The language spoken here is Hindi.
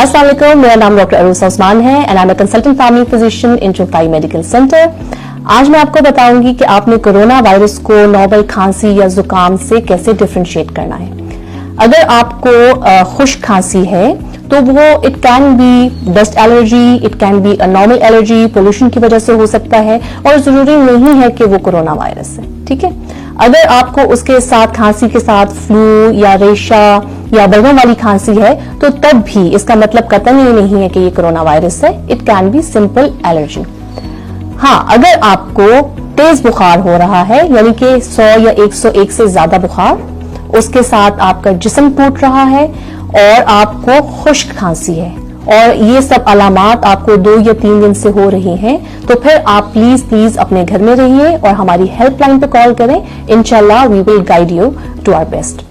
अस्सलाम वालेकुम, मेरा नाम डॉक्टर अरूसा उस्मान है and I am a consultant family physician in चुफाई मेडिकल सेंटर। आज मैं आपको बताऊंगी कि आपने कोरोना वायरस को नॉर्मल खांसी या जुकाम से कैसे डिफरेंशिएट करना है। अगर आपको खुश्क खांसी है तो वो it can be dust allergy, it can be a normal allergy, pollution की वजह से हो सकता है और जरूरी नहीं है कि वो कोरोना वायरस है। ठीक है, अगर आपको उसके साथ खांसी के साथ फ्लू या रेशा या बलगम वाली खांसी है तो तब भी इसका मतलब कतई नहीं है कि ये कोरोना वायरस है। It can be simple allergy. हाँ, अगर आपको तेज बुखार हो रहा है यानी कि 100 या 101 से ज्यादा बुखार, उसके साथ आपका जिस्म टूट रहा है और आपको खुश्क खांसी है और ये सब अलामात आपको 2 या 3 दिन से हो रही हैं, तो फिर आप प्लीज अपने घर में रहिए और हमारी हेल्पलाइन पे कॉल करें। इंशाल्लाह we will guide you to our best.